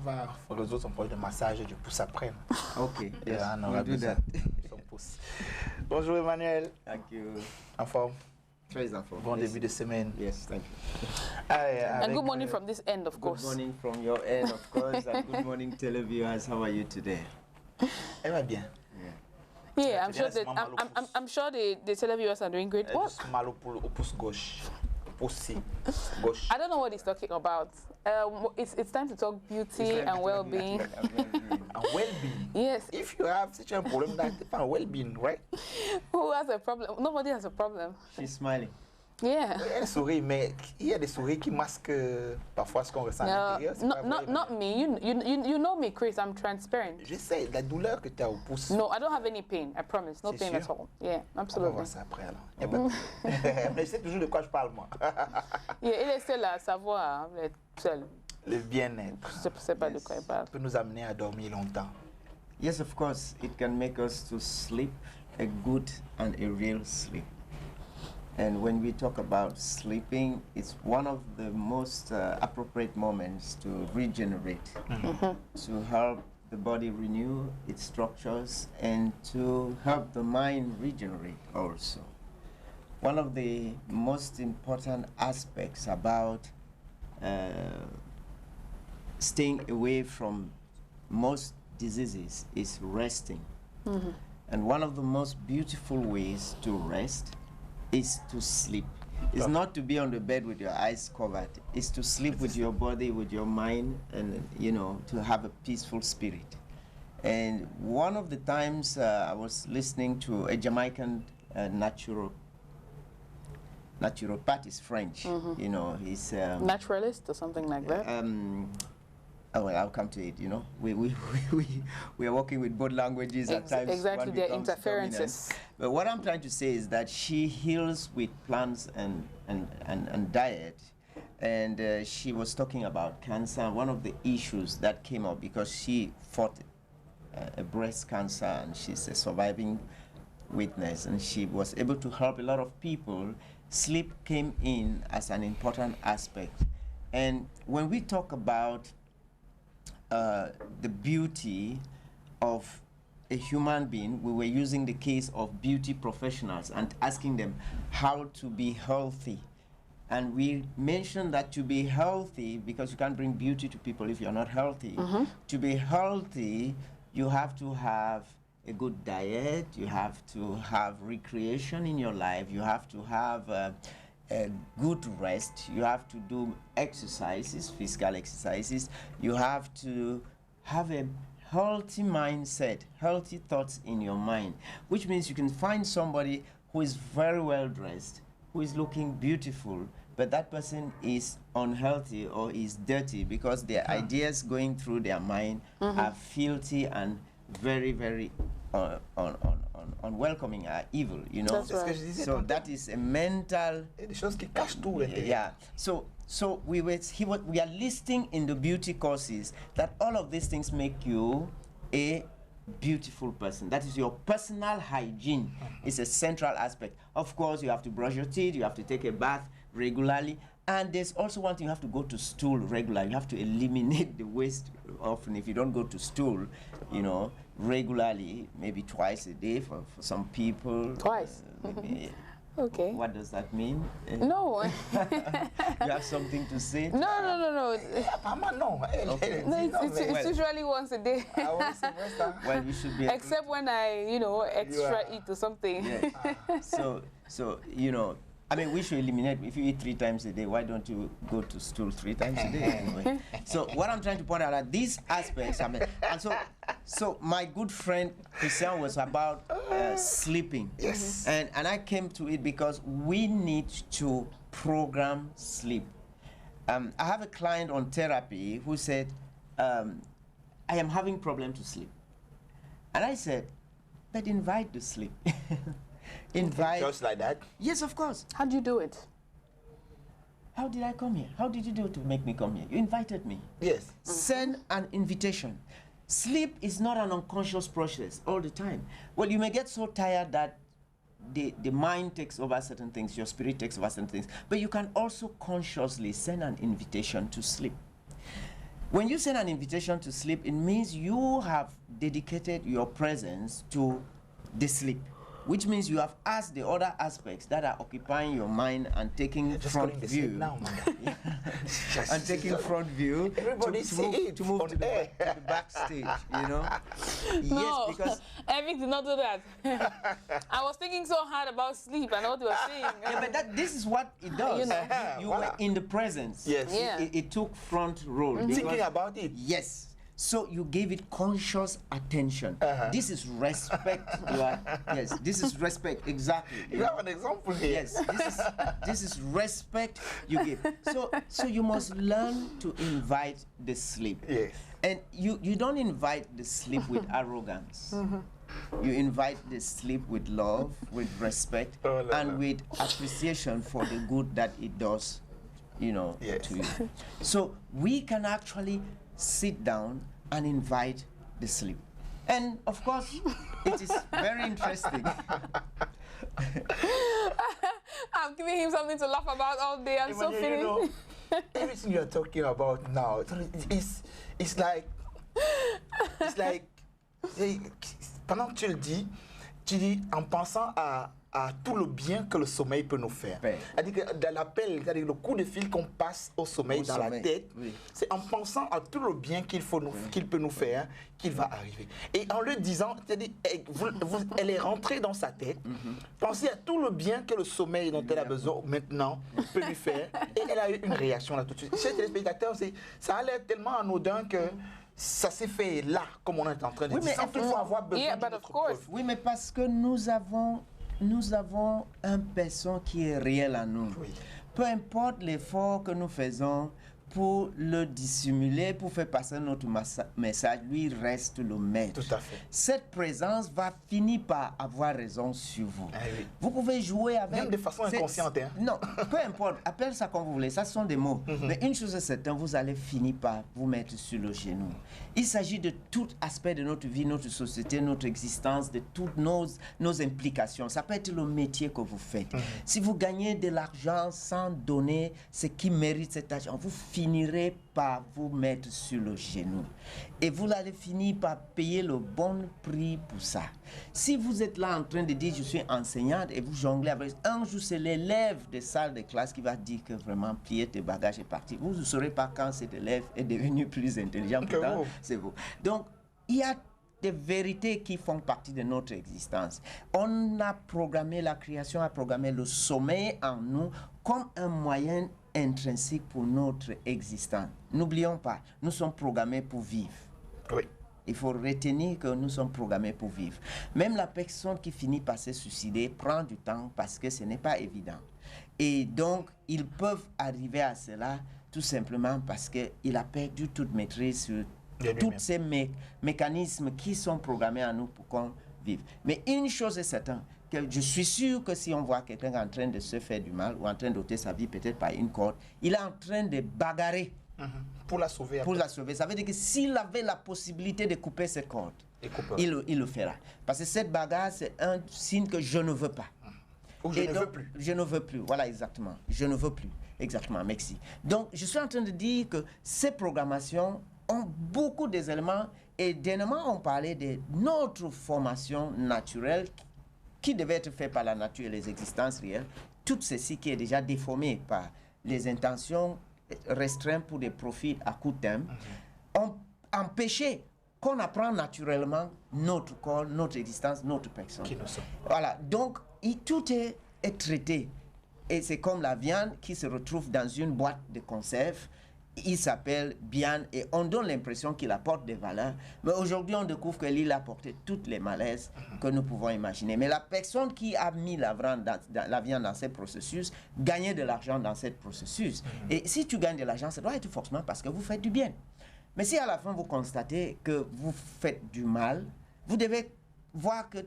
va résoudre son problème de massage du pouce après. Okay. Yes, on we'll aura do besoin that. de son pouce. Bonjour Emmanuel. Thank you. En forme? Très en forme. Bon début de semaine. Yes, thank you. Allez, And good morning from this end, of course. Good morning from your end, of course, and good morning, televiewers. How are you today? Elle va bien. Yeah, I'm sure that I'm sure the televiewers are doing great. What? Mal au pouce gauche. Pouce gauche. I don't know what he's talking about. It's time to talk beauty and well-being. And well-being. Yes. If you have such a problem, that's well-being, right? Who has a problem? Nobody has a problem. She's smiling. Yeah. Elle sourit, mais il y a des souris qui masquent parfois ce qu'on ressent à l'intérieur. Not me. You know me, Chris. I'm transparent. Je sais la douleur que tu as au pouce. No, I don't have any pain. I promise. No pain at all. Yeah, absolutely. On va voir ça après alors. Mais je sais toujours de quoi je parle moi. Yeah, il est seul à savoir, il est seul. Le bien-être. Je ne sais pas de quoi il parle. Peut nous amener à dormir longtemps. Yes, of course, it can make us to sleep a good and a real sleep. And when we talk about sleeping, it's one of the most appropriate moments to regenerate, to help the body renew its structures, and to help the mind regenerate also. One of the most important aspects about staying away from most diseases is resting. And one of the most beautiful ways to rest is to sleep. It's not to be on the bed with your eyes covered. It's to sleep with your body, with your mind, and to have a peaceful spirit. And one of the times I was listening to a Jamaican naturopath, is French. He's naturalist or something like that. Oh, well, I'll come to it. We are working with both languages at times. Exactly, there are interferences. But what I'm trying to say is that she heals with plants and diet, and she was talking about cancer. One of the issues that came up because she fought a breast cancer, and she's a surviving witness, and she was able to help a lot of people. Sleep came in as an important aspect, and when we talk about the beauty of a human being, we were using the case of beauty professionals and asking them how to be healthy. And we mentioned that to be healthy, because you can't bring beauty to people if you're not healthy. To be healthy, you have to have a good diet, you have to have recreation in your life, you have to have a good rest, you have to do exercises, physical exercises, you have to have a healthy mindset, healthy thoughts in your mind, which means you can find somebody who is very well dressed, who is looking beautiful, but that person is unhealthy or is dirty because their ideas going through their mind are filthy and very, very unwelcoming, are evil, That's right. So that is a mental. Des choses qui cachent tout. Yeah. So we are listing in the beauty courses that all of these things make you a beautiful person. That is, your personal hygiene is a central aspect. Of course, you have to brush your teeth, you have to take a bath regularly, and there's also one thing: you have to go to stool regularly. You have to eliminate the waste often. If you don't go to stool, regularly, maybe twice a day for some people. Twice. Maybe. Okay. What does that mean? No. You have something to say? No. Apparemment, non. It's usually once a day. Well, we should be. Except when I, extra eat or something. Yeah. So I mean, we should eliminate. If you eat 3 times a day, why don't you go to stool 3 times a day anyway? So what I'm trying to point out are these aspects. I mean, and so my good friend Christian was about sleeping. Yes. And I came to it because we need to program sleep. I have a client on therapy who said, I am having problem to sleep. And I said, but invite the sleep. Invite. Just like that? Yes, of course. How do you do it? How did I come here? How did you do it to make me come here? You invited me. Yes. Send an invitation. Sleep is not an unconscious process all the time. Well, you may get so tired that the mind takes over certain things, your spirit takes over certain things, but you can also consciously send an invitation to sleep. When you send an invitation to sleep, it means you have dedicated your presence to the sleep, which means you have asked the other aspects that are occupying your mind and taking front view. Now, Yeah. And taking front view to move to the backstage, you know? No, Yes, because Eric did not do that. I was thinking so hard about sleep and what you were saying. yeah, but this is what it does. You know. You were in the presence. Yes. Yeah. It took front role. Thinking because- about it. Yes. So you gave it conscious attention. This is respect. Yes, this is respect. Exactly. You have an example here. Yes, this is respect you give. So you must learn to invite the sleep. Yes. And you don't invite the sleep with arrogance. You invite the sleep with love, with respect, and with appreciation for the good that it does, you know, Yes. to you. So we can actually sit down and invite the sleep. And of course, it is very interesting. I'm giving him something to laugh about all day. I'm so Emmanuel, you finished. know, everything you're talking about now, it's like, pendant que tu dis en pensant à tout le bien que le sommeil peut nous faire. Ouais. C'est-à-dire que dans l'appel, c'est-à-dire le coup de fil qu'on passe au sommeil dans la tête, oui. c'est en pensant à tout le bien qu'il peut nous faire qu'il va arriver. Et en le disant, c'est-à-dire, elle est rentrée dans sa tête, pensez à tout le bien que le sommeil dont elle a besoin maintenant peut lui faire, et elle a eu une réaction là tout de suite. Chez les téléspectateurs, ça a l'air tellement anodin que ça s'est fait là, comme on est en train de dire, sans toutefois avoir besoin Yeah, de but notre of course. preuve. Oui, mais parce que nous avons un personne qui est réel à nous. Oui. Peu importe l'effort que nous faisons pour le dissimuler, pour faire passer notre message, lui reste le maître. Tout à fait. Cette présence va finir par avoir raison sur vous. Ah oui. Vous pouvez jouer avec... Même de façon inconsciente, hein. Non, peu importe, appelle ça comme vous voulez, ça sont des mots. Mais une chose est certaine, vous allez finir par vous mettre sur le genou. Il s'agit de tout aspect de notre vie, notre société, notre existence, de toutes nos implications. Ça peut être le métier que vous faites. Si vous gagnez de l'argent sans donner ce qui mérite cet argent, vous finirez par vous mettre sur le genou. Et vous allez finir par payer le bon prix pour ça. Si vous êtes là en train de dire, je suis enseignante, et vous jonglez avec... Un jour, c'est l'élève des salles de classe qui va dire que vraiment, plier tes bagages et partir. Vous ne saurez pas quand cet élève est devenu plus intelligent. Pourtant, c'est vous. Donc, il y a des vérités qui font partie de notre existence. On a programmé, la création a programmé le sommeil en nous comme un moyen intrinsèque pour notre existence. N'oublions pas, nous sommes programmés pour vivre. Oui. Il faut retenir que nous sommes programmés pour vivre. Même la personne qui finit par se suicider prend du temps parce que ce n'est pas évident. Et donc, ils peuvent arriver à cela tout simplement parce qu'il a perdu toute maîtrise sur tous ces mécanismes qui sont programmés en nous pour qu'on vive. Mais une chose est certaine, que je suis sûr que si on voit quelqu'un en train de se faire du mal ou en train d'ôter sa vie peut-être par une corde, il est en train de bagarrer Pour la sauver. pour la sauver. Ça veut dire que s'il avait la possibilité de couper cette corde, il le fera. Parce que cette bagarre, c'est un signe que je ne veux pas. Ou je ne veux plus. Je ne veux plus, voilà exactement. Je ne veux plus, exactement, merci. Donc, je suis en train de dire que ces programmations ont beaucoup d'éléments et dernièrement, on parlait de notre formation naturelle qui devait être faite par la nature et les existences réelles. Tout ceci qui est déjà déformé par les intentions restreintes pour des profits à court terme, ont empêché qu'on apprend naturellement notre corps, notre existence, notre personne. Qui nous sommes. Voilà, donc tout est traité. Et c'est comme la viande qui se retrouve dans une boîte de conserve. Il s'appelle viande et on donne l'impression qu'il apporte des valeurs. Mais aujourd'hui, on découvre qu'il a apporté toutes les malaises que nous pouvons imaginer. Mais la personne qui a mis la viande dans ce processus gagnait de l'argent dans ce processus. Et si tu gagnes de l'argent, ça doit être forcément parce que vous faites du bien. Mais si à la fin, vous constatez que vous faites du mal, vous devez voir que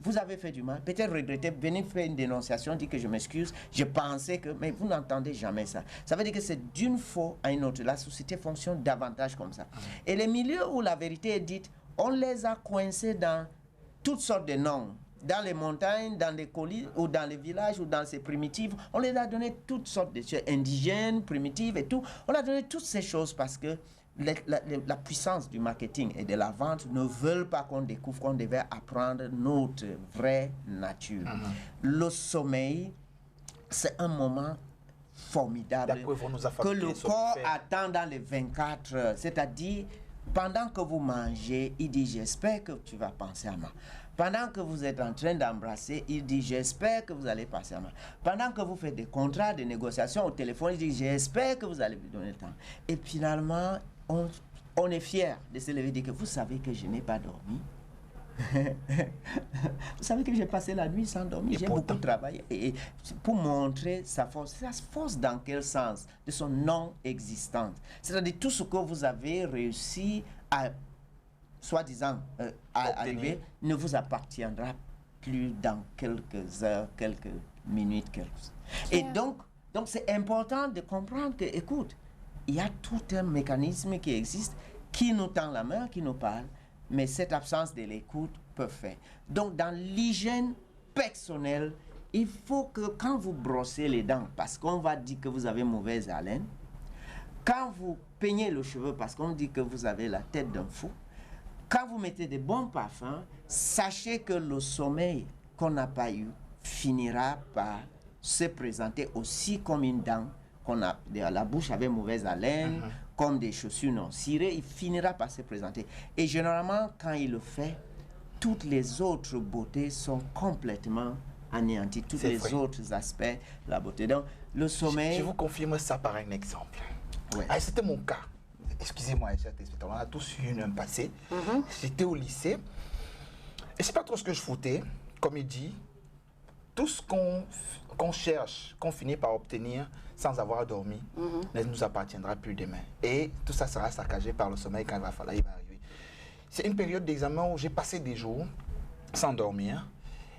vous avez fait du mal, peut-être regretter, venir faire une dénonciation, dire que je m'excuse, je pensais que... Mais vous n'entendez jamais ça. Ça veut dire que c'est d'une fois à une autre. La société fonctionne davantage comme ça. Et les milieux où la vérité est dite, on les a coincés dans toutes sortes de noms. Dans les montagnes, dans les collines, ou dans les villages, ou dans ces primitives, on les a donné toutes sortes de choses, indigènes, primitives et tout. On a donné toutes ces choses parce que la puissance du marketing et de la vente ne veulent pas qu'on découvre qu'on devait apprendre notre vraie nature. Le sommeil, c'est un moment formidable que le corps attend dans les 24 heures. C'est-à-dire, pendant que vous mangez, il dit, j'espère que tu vas penser à moi. Pendant que vous êtes en train d'embrasser, il dit, j'espère que vous allez passer à moi. Pendant que vous faites des contrats, des négociations au téléphone, il dit, j'espère que vous allez me donner le temps. Et finalement, on est fier de se lever et dire que vous savez que je n'ai pas dormi. Vous savez que j'ai passé la nuit sans dormir, j'ai beaucoup travaillé. Et pour montrer sa force dans quel sens? De son non-existence. C'est-à-dire tout ce que vous avez réussi à, soi-disant, à arriver, ne vous appartiendra plus dans quelques heures, quelques minutes, Et donc c'est important de comprendre que, écoute, il y a tout un mécanisme qui existe, qui nous tend la main, qui nous parle, mais cette absence de l'écoute peut faire. Donc, dans l'hygiène personnelle, il faut que quand vous brossez les dents, parce qu'on va dire que vous avez mauvaise haleine, quand vous peignez le cheveu, parce qu'on dit que vous avez la tête d'un fou, quand vous mettez des bons parfums, sachez que le sommeil qu'on n'a pas eu finira par se présenter aussi comme une dent qu'on a la bouche avec mauvaise haleine, comme des chaussures non cirées, il finira par se présenter. Et généralement, quand il le fait, toutes les autres beautés sont complètement anéanties, tous les autres aspects de la beauté. Donc, le sommeil... Je vous confirme ça par un exemple. Ouais. C'était mon cas. Excusez-moi, on a tous eu un passé. J'étais au lycée. Et c'est pas trop ce que je foutais, comme il dit. Tout ce qu'on cherche, qu'on finit par obtenir sans avoir dormi, ne nous appartiendra plus demain. Et tout ça sera saccagé par le sommeil quand il va arriver. C'est une période d'examen où j'ai passé des jours sans dormir.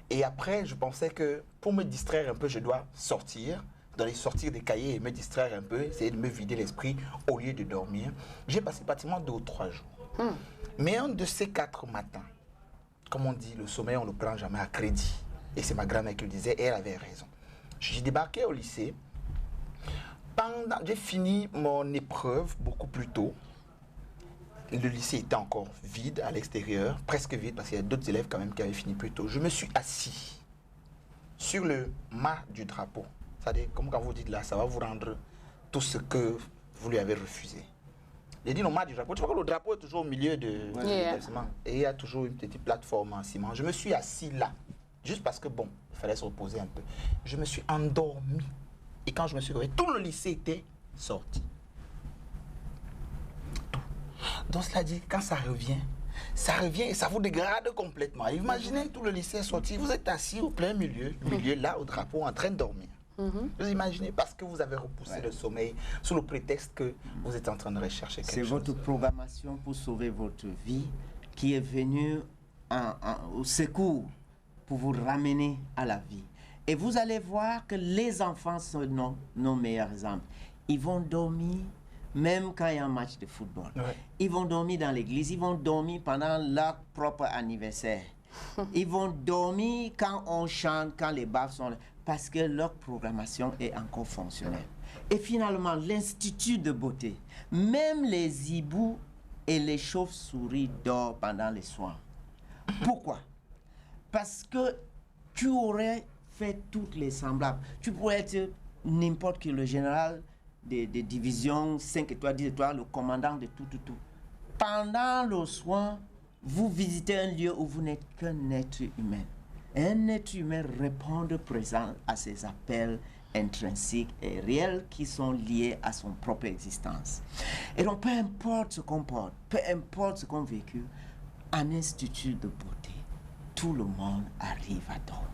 Et après, je pensais que pour me distraire un peu, je dois sortir des cahiers et me distraire un peu, essayer de me vider l'esprit au lieu de dormir. J'ai passé pratiquement 2 ou 3 jours. Mais un de ces 4 matins, comme on dit, le sommeil, on ne le prend jamais à crédit. Et c'est ma grand-mère qui le disait, et elle avait raison. J'ai débarqué au lycée. J'ai fini mon épreuve beaucoup plus tôt. Le lycée était encore vide à l'extérieur, presque vide, parce qu'il y a d'autres élèves quand même qui avaient fini plus tôt. Je me suis assis sur le mât du drapeau. C'est-à-dire, comme quand vous dites là, ça va vous rendre tout ce que vous lui avez refusé. J'ai dit le mât du drapeau. Tu vois que le drapeau est toujours au milieu de l'établissement. Et il y a toujours une petite plateforme en ciment. Je me suis assis là. Juste parce que, bon, il fallait se reposer un peu. Je me suis endormi. Et quand je me suis réveillé, tout le lycée était sorti. Tout. Donc, cela dit, quand ça revient et ça vous dégrade complètement. Imaginez, tout le lycée est sorti. Vous êtes assis au plein milieu, là, au drapeau, en train de dormir. Vous imaginez, parce que vous avez repoussé le sommeil sous le prétexte que vous êtes en train de rechercher quelque chose. C'est votre programmation pour sauver votre vie qui est venue au secours pour vous ramener à la vie. Et vous allez voir que les enfants sont nos meilleurs exemples. Ils vont dormir même quand il y a un match de football. Ils vont dormir dans l'église, ils vont dormir pendant leur propre anniversaire. Ils vont dormir quand on chante, quand les baffes sont là, parce que leur programmation est encore fonctionnelle. Et finalement, l'Institut de beauté, même les hiboux et les chauves-souris dorment pendant les soirs. Pourquoi? Parce que tu aurais fait toutes les semblables. Tu pourrais être n'importe qui, le général des divisions 5 étoiles, 10 étoiles, le commandant de tout. Pendant le soin, vous visitez un lieu où vous n'êtes qu'un être humain. Un être humain répond présent à ses appels intrinsèques et réels qui sont liés à son propre existence. Et donc, peu importe ce qu'on porte, peu importe ce qu'on vécu, en institut de beauté, tout le monde arrive à dormir.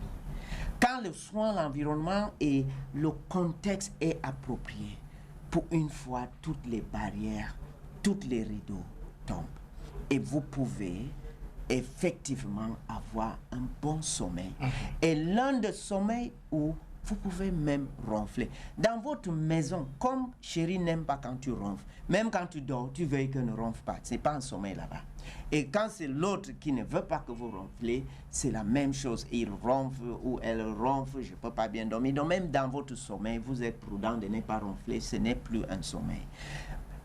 Quand le soin, l'environnement et le contexte est approprié, pour une fois, toutes les barrières, tous les rideaux tombent. Et vous pouvez effectivement avoir un bon sommeil. Et l'un des sommeils où vous pouvez même ronfler. Dans votre maison, comme chérie n'aime pas quand tu ronfles, même quand tu dors, tu veilles qu'elle ne ronfle pas. Ce n'est pas un sommeil là-bas. Et quand c'est l'autre qui ne veut pas que vous ronflez, c'est la même chose. Il ronfle ou elle ronfle, je ne peux pas bien dormir. Donc même dans votre sommeil, vous êtes prudent de ne pas ronfler, ce n'est plus un sommeil.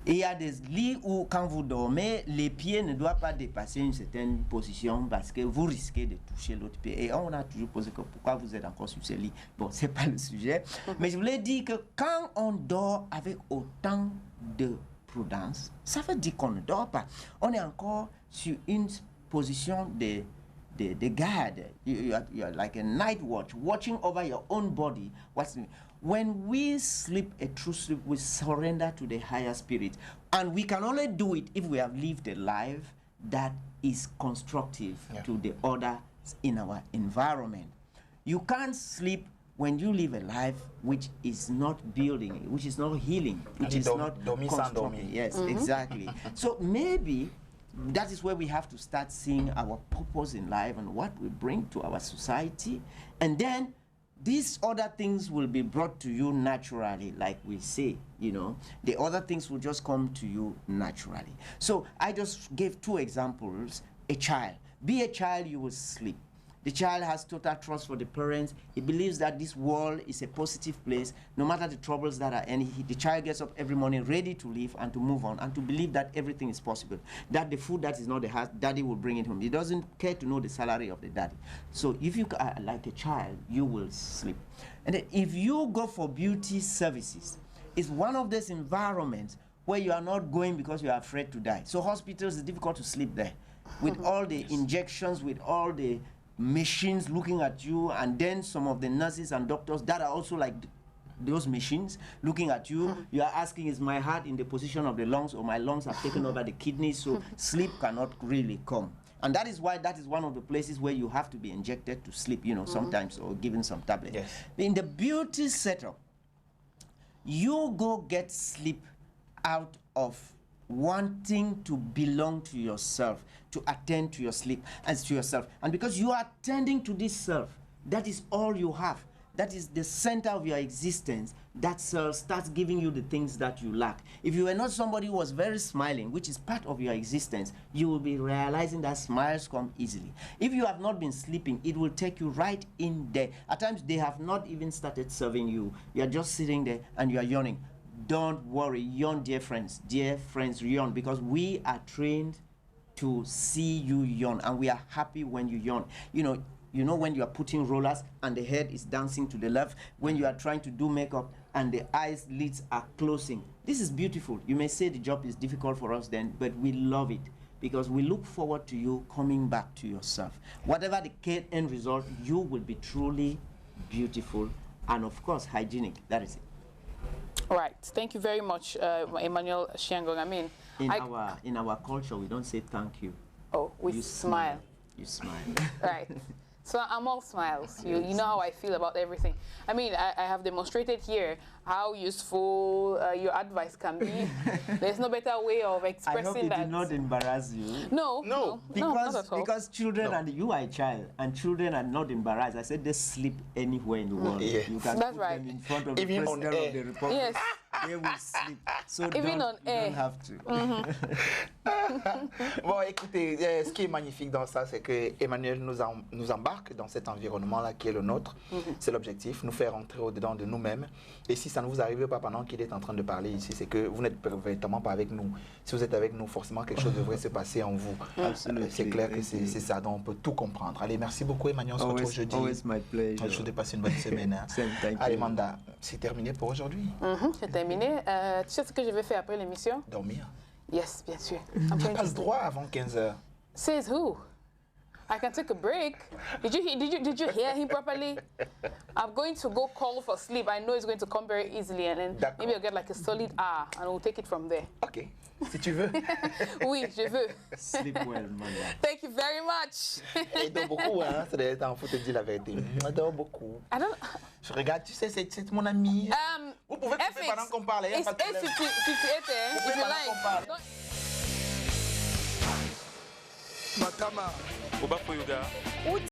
il y a des lits où, quand vous dormez, les pieds ne doivent pas dépasser une certaine position parce que vous risquez de toucher l'autre pied. Et on a toujours posé que pourquoi vous êtes encore sur ce lit. Bon, c'est pas le sujet. Mais je voulais dire que quand on dort avec autant de prudence, ça veut dire qu'on ne dort pas. On est encore sur une position de guard. You're like a night watch, watching over your own body. When we sleep a true sleep, we surrender to the higher spirit. And we can only do it if we have lived a life that is constructive to the others in our environment. You can't sleep when you live a life which is not building, which is not healing, which is not constructive. Yes, exactly. So maybe that is where we have to start seeing our purpose in life and what we bring to our society. And then these other things will be brought to you naturally, like we say, you know. The other things will just come to you naturally. So I just gave 2 examples. A child. Be a child, you will sleep. The child has total trust for the parents. He believes that this world is a positive place, no matter the troubles that are any. The child gets up every morning ready to live and to move on and to believe that everything is possible. That the food that is not the house, daddy will bring it home. He doesn't care to know the salary of the daddy. So if you are like a child, you will sleep. And then if you go for beauty services, it's one of those environments where you are not going because you are afraid to die. So hospitals, it's difficult to sleep there. With all the injections, with all the machines looking at you, and then some of the nurses and doctors that are also like those machines looking at you. You are asking, is my heart in the position of the lungs, or my lungs have taken over the kidneys? So sleep cannot really come. And that is why that is one of the places where you have to be injected to sleep, you know, sometimes, or given some tablets. Yes. In the beauty setup, you go get sleep out of wanting to belong to yourself, to attend to your sleep and to yourself. And because you are attending to this self, that is all you have. That is the center of your existence. That self starts giving you the things that you lack. If you were not somebody who was very smiling, which is part of your existence, you will be realizing that smiles come easily. If you have not been sleeping, it will take you right in there. At times, they have not even started serving you. You are just sitting there and you are yawning. Don't worry, yawn, dear friends, yawn, because we are trained to see you yawn, and we are happy when you yawn. You know when you are putting rollers and the head is dancing to the left, when you are trying to do makeup and the eyes lids are closing. This is beautiful. You may say the job is difficult for us then, but we love it because we look forward to you coming back to yourself. Whatever the end result, you will be truly beautiful and of course hygienic. That is it. All right. Thank you very much, Emmanuel Shiangong. I mean, in our culture, we don't say thank you. Oh, we smile. You smile. Right. So I'm all smiles. You know how I feel about everything. I mean, I have demonstrated here how useful your advice can be. There's no better way of expressing that. I hope it did not embarrass you. No. Because children and you are a child, and children are not embarrassed. I said they sleep anywhere in the world. Yeah. You can put them in front of even the president of the republic. Yes. They will sleep. So Even on air. You don't have to. Bon, écoutez, ce qui est magnifique dans ça, c'est que Emmanuel nous embarque dans cet environnement-là qui est le nôtre. C'est l'objectif, nous faire entrer au-dedans de nous-mêmes. Et si ça ne vous arrive pas pendant qu'il est en train de parler ici, c'est que vous n'êtes véritablement pas avec nous. Si vous êtes avec nous, forcément quelque chose devrait se passer en vous. C'est clair que c'est ça, donc on peut tout comprendre. Allez, merci beaucoup Emmanuel, on se retrouve jeudi. Always my pleasure. Je vous passe une bonne semaine. Hein. Allez Manda, c'est terminé pour aujourd'hui. C'est terminé. Tu sais ce que je vais faire après l'émission? Dormir. Yes, bien sûr. Tu passes droit avant 15h. Says who? I can take a break. Did you hear him properly? I'm going to go call for sleep. I know it's going to come very easily, and then maybe I'll get like a solid hour, and we'll take it from there. Ok, si tu veux. Oui, je veux. Sleep well, Manda. Thank you very much. Il dort beaucoup, hein. Ça doit être un faut te dire la vérité. Il dort beaucoup. I don't. Je regarde, tu sais, c'est mon ami. Vous pouvez couper pendant qu'on parle. It's 8:58, if you like. Matama. Oba Foyuga.